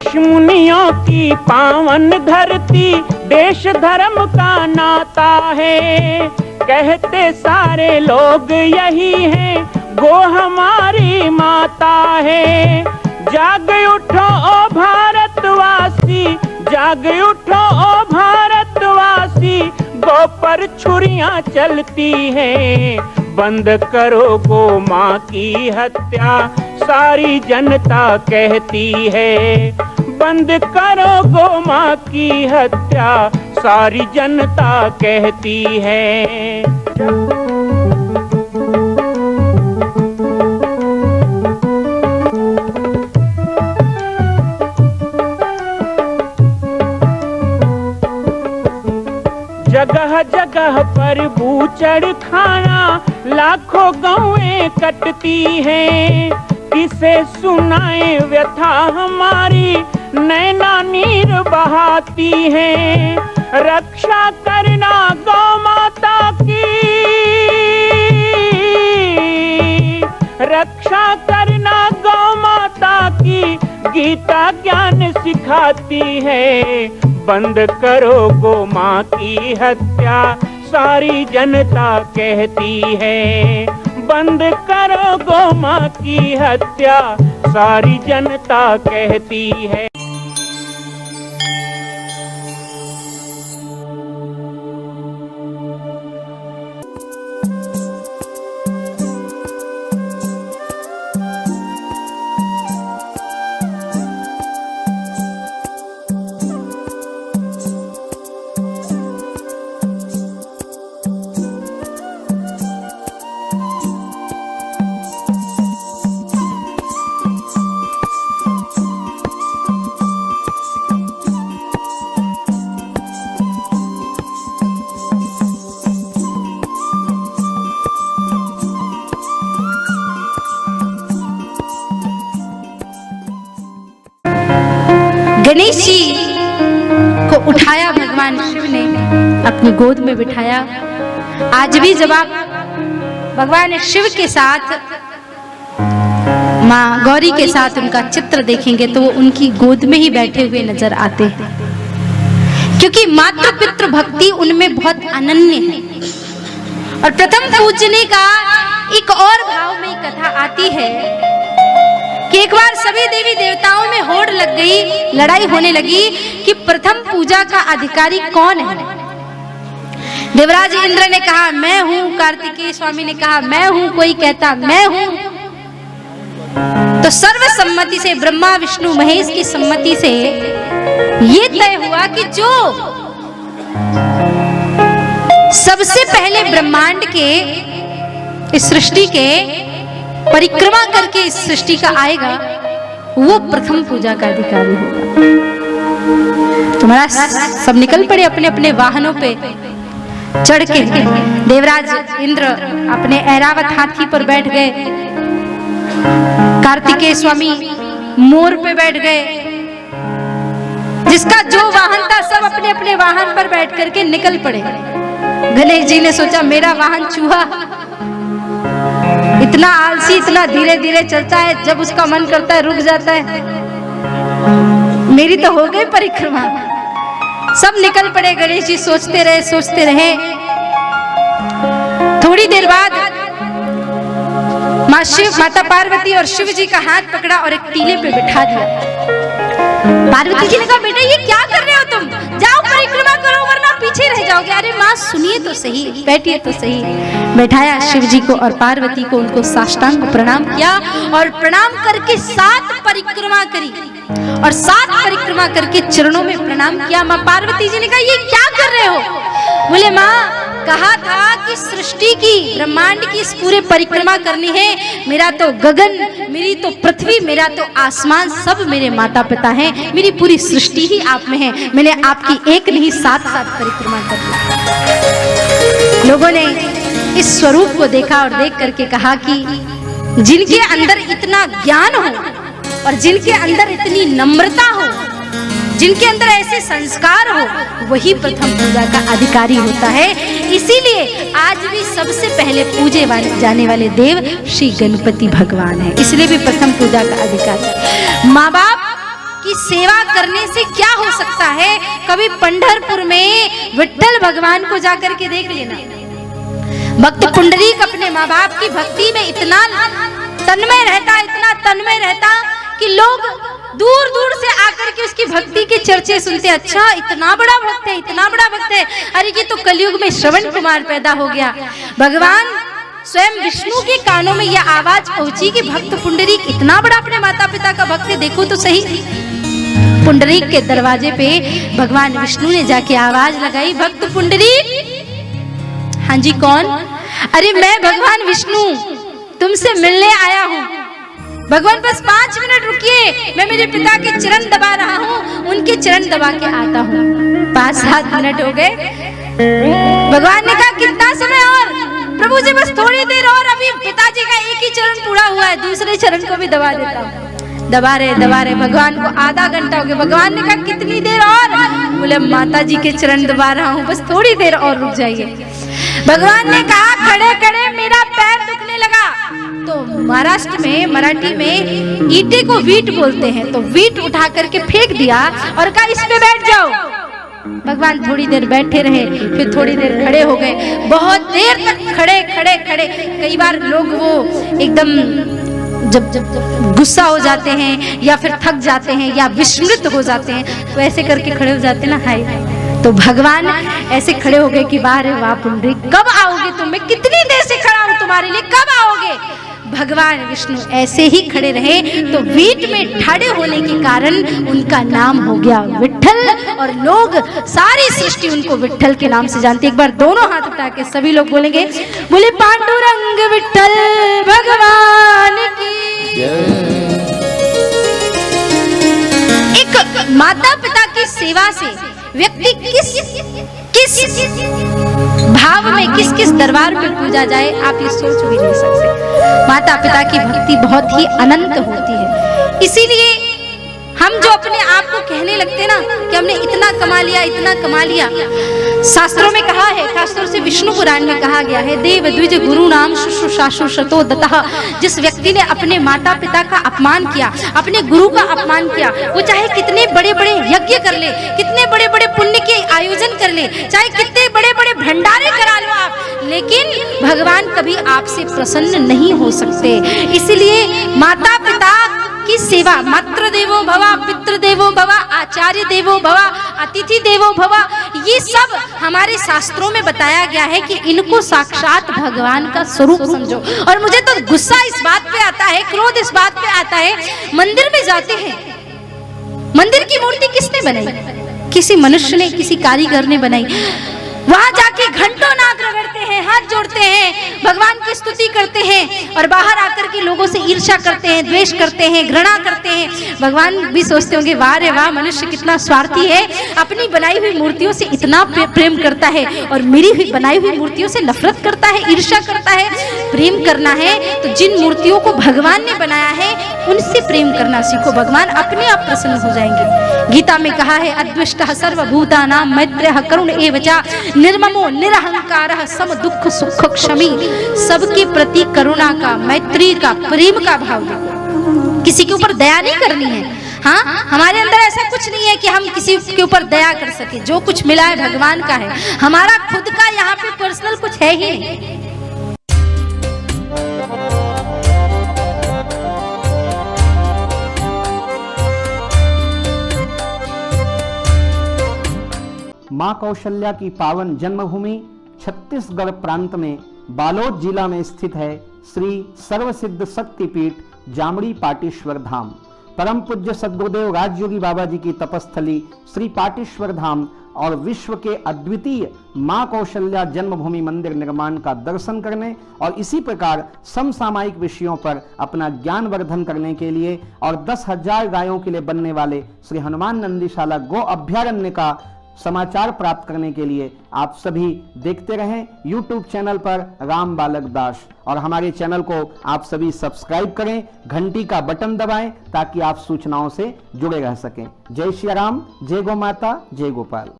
ऋषि मुनियों की पावन धरती, देश धर्म का नाता है। कहते सारे लोग यही हैं, गो हमारी माता है। जाग उठो ओ भारतवासी, जाग उठो ओ भारतवासी, गो पर छुरियां चलती हैं। बंद करो गो माँ की हत्या, सारी जनता कहती है। बंद करो गो माँ की हत्या, सारी जनता कहती है। जगह जगह पर बूचड़ खाना, लाखों गौएं कटती हैं। किसे सुनाए व्यथा हमारी, नैना नीर बहाती हैं। रक्षा करना गौ माता की, रक्षा करना गौ माता की, गीता ज्ञान सिखाती है। बंद करो गो माँ की हत्या, सारी जनता कहती है। बंद करो गो माँ की हत्या, सारी जनता कहती है। गणेश जी को उठाया भगवान शिव ने, अपनी गोद में बिठाया। आज भी जब आप भगवान शिव के साथ माँ गौरी के साथ उनका चित्र देखेंगे तो वो उनकी गोद में ही बैठे हुए नजर आते हैं, क्योंकि मातृ पितृ भक्ति उनमें बहुत अनन्य है। और प्रथम पूजने का एक और भाव में कथा आती है कि एक बार सभी देवी देवताओं में होड़ लग गई, लड़ाई होने लगी कि प्रथम पूजा का अधिकारी कौन है। देवराज इंद्र ने कहा मैं हूं, कार्तिकेय स्वामी ने कहा मैं हूं, कोई कहता मैं हूं। तो सर्वसम्मति से, ब्रह्मा विष्णु महेश की सम्मति से ये तय हुआ कि जो सबसे पहले ब्रह्मांड के, इस सृष्टि के परिक्रमा करके इस सृष्टि का आएगा, वो प्रथम पूजा का अधिकारी होगा। तुम्हारा सब निकल पड़े अपने अपने वाहनों पे चढ़ के। देवराज इंद्र अपने ऐरावत हाथी पर बैठ गए, कार्तिकेय स्वामी मोर पे बैठ गए। जिसका जो वाहन था सब अपने अपने वाहन पर बैठ करके निकल पड़े। गणेश जी ने सोचा मेरा वाहन चूहा इतना आलसी, इतना धीरे धीरे चलता है, जब उसका मन करता है रुक जाता है। मेरी तो हो गई परिक्रमा। सब निकल पड़े। गणेश जी सोचते रहे, सोचते रहे। थोड़ी देर बाद माता पार्वती और शिव जी का हाथ पकड़ा और एक टीले पे बिठा दिया। पार्वती जी ने कहा बेटा ये क्या कर रहे हो तुम, जाओ परिक्रमा करो वरना पीछे रह जाओगे। अरे माँ सुनिए तो सही, बैठिए तो सही। बैठाया शिव जी को और पार्वती को, उनको साष्टांग प्रणाम किया और प्रणाम करके 7 परिक्रमा करी और 7 परिक्रमा करके चरणों में प्रणाम किया। माँ पार्वती जी ने कहा ये क्या कर रहे हो। बोले माँ कहा था कि सृष्टि की, ब्रह्मांड की इस पूरे परिक्रमा करनी है। मेरा तो गगन, मेरी तो पृथ्वी, मेरा तो आसमान सब मेरे माता पिता हैं। मेरी पूरी सृष्टि ही आप में है। मैंने आपकी एक नहीं 7 परिक्रमा कर ली। लोगों ने इस स्वरूप को देखा और देख करके कहा कि जिनके अंदर इतना ज्ञान हो और जिनके अंदर इतनी नम्रता हो, जिनके अंदर ऐसे संस्कार हो, वही प्रथम पूजा का अधिकारी होता है। इसीलिए आज भी सबसे पहले पूजे जाने वाले देव श्री गणपति भगवान है। इसलिए भी प्रथम पूजा का अधिकारी। माँ बाप कि सेवा करने से क्या हो सकता है। कभी पंढरपुर में विट्ठल भगवान को जाकर के देख लेना। भक्त पुंडरीक अपने माँ बाप की भक्ति में इतना तन्मय रहता, इतना तन्मय रहता कि लोग दूर दूर से आकर के उसकी भक्ति के चर्चे सुनते। अच्छा, इतना बड़ा भक्त है, इतना बड़ा भक्त है। अरे ये तो कलयुग में श्रवण कुमार पैदा हो गया। भगवान स्वयं विष्णु के कानों में यह आवाज पहुंची कि भक्त पुंडरीक इतना बड़ा अपने माता पिता का भक्त है, देखो तो सही। पुंडरीक के दरवाजे पे भगवान विष्णु ने जाके आवाज लगाई, भक्त पुंडरीक। हाँ जी, कौन? अरे मैं भगवान विष्णु तुमसे मिलने आया हूँ। भगवान बस 5 मिनट रुकिए, मैं मेरे पिता के चरण दबा रहा हूँ, उनके चरण दबा के आता हूँ। 5-7 मिनट हो गए। भगवान ने कहा कितना समय और? प्रभु जी बस थोड़ी देर और, अभी पिताजी का एक ही चरण पूरा हुआ है, दूसरे चरण को भी दबा देता हूँ। दबा रहे भगवान को आधा घंटा हो गया। भगवान ने कहा कितनी देर और? बोले माता जी के चरण दबा रहा हूँ, बस थोड़ी देर और रुक जाइए। भगवान ने कहा खड़े खड़े मेरा पैर दुखने लगा। तो महाराष्ट्र में, मराठी में ईंटे को वीट बोलते हैं, तो वीट उठा करके फेंक दिया और कहा इस पे बैठ जाओ। भगवान थोड़ी देर बैठे रहे, फिर थोड़ी देर खड़े हो गए, बहुत देर तक खड़े। कई बार लोग वो एकदम जब गुस्सा हो जाते हैं या फिर थक जाते हैं या विस्मृत हो जाते हैं तो ऐसे करके खड़े हो जाते हैं ना, हाय। तो भगवान ऐसे खड़े हो गए कि वाह पुंडरीक, कब आओगे तुम? मैं कितनी देर से खड़ा हूं तुम्हारे लिए, कब आओगे? भगवान विष्णु ऐसे ही खड़े रहे तो वीट में ठाड़े होने के कारण उनका नाम हो गया विट्ठल, और लोग सारी सृष्टि उनको विट्ठल के नाम से जानती है। एक बार दोनों हाथ उठा के सभी लोग बोलेंगे, बोले पांडुरंग विट्ठल भगवान की। एक माता पिता की सेवा से व्यक्ति किस भाव में, किस दरबार में पूजा जाए, आप ये सोच भी नहीं सकते। माता पिता की भक्ति बहुत ही अनंत होती है। इसीलिए हम जो अपने आप को कहने लगते ना कि हमने इतना कमा लिया, शास्त्रों में कहा है, खासतौर से विष्णु पुराण में कहा गया है, देव द्विज गुरु नाम शुश्रूषासु शतो दतः। जिस व्यक्ति ने अपने माता पिता का अपमान किया, अपने गुरु का अपमान किया, वो चाहे कितने बड़े बड़े यज्ञ कर ले, कितने बड़े बड़े पुण्य के आयोजन कर ले, चाहे कितने बड़े बड़े भंडारे करा लो आप, लेकिन भगवान कभी आपसे प्रसन्न नहीं हो सकते। इसलिए माता पिता की सेवा, मातृ देवो भव, पितृ देवो भव, आचार्य देवो भव, अतिथि देवो भव, ये सब हमारे शास्त्रों में बताया गया है कि इनको साक्षात भगवान का स्वरूप समझो। और मुझे तो गुस्सा इस बात पे आता है, क्रोध इस बात पे आता है, मंदिर में जाते हैं, मंदिर की मूर्ति किसने बनाई? किसी मनुष्य ने, किसी कारीगर ने बनाई। वहां जाके घंटों नाक रगड़ते हैं, हाथ जोड़ते हैं, भगवान की स्तुति करते हैं, और बाहर आकर के लोगों से ईर्ष्या करते हैं, द्वेष करते हैं, घृणा करते हैं। भगवान भी सोचते होंगे वाह रे वाह, मनुष्य कितना स्वार्थी है, अपनी बनाई हुई मूर्तियों से इतना प्रेम करता है और मेरी हुई बनाई हुई मूर्तियों से नफरत करता है, ईर्ष्या करता है। प्रेम करना है तो जिन मूर्तियों को भगवान ने बनाया है उनसे प्रेम करना सीखो, भगवान अपने आप प्रसन्न हो जाएंगे। गीता में कहा है, अद्विष्टः सर्वभूतानां मैत्रेयः करुण एव च निर्ममो निरहंकारः सम दुख सुख क्षमी। सबके प्रति करुणा का, मैत्री का, प्रेम का भाव देखो। किसी के ऊपर दया नहीं करनी है। हाँ, हमारे अंदर ऐसा कुछ नहीं है कि हम किसी के ऊपर दया कर सके। जो कुछ मिला है भगवान का है, हमारा खुद का यहाँ पे पर्सनल कुछ है ही नहीं। मां कौशल्या की पावन जन्मभूमि छत्तीसगढ़ प्रांत में बालोद जिला में स्थित है श्री सर्वसिद्ध शक्तिपीठ जामड़ी पाटेश्वर धाम। परम पूज्य सद्गुरुदेव राजयोगी बाबा जी की तपस्थली श्री पाटेश्वर धाम और विश्व के अद्वितीय मां कौशल्या जन्मभूमि मंदिर निर्माण का दर्शन करने और इसी प्रकार समसामयिक विषयों पर अपना ज्ञान वर्धन करने के लिए और 10,000 गायों के लिए बनने वाले श्री हनुमान नंदीशाला गो अभ्यारण्य का समाचार प्राप्त करने के लिए आप सभी देखते रहें YouTube चैनल पर राम बालक दास, और हमारे चैनल को आप सभी सब्सक्राइब करें, घंटी का बटन दबाएं ताकि आप सूचनाओं से जुड़े रह सकें। जय श्री राम, जय गौ माता, जय गोपाल।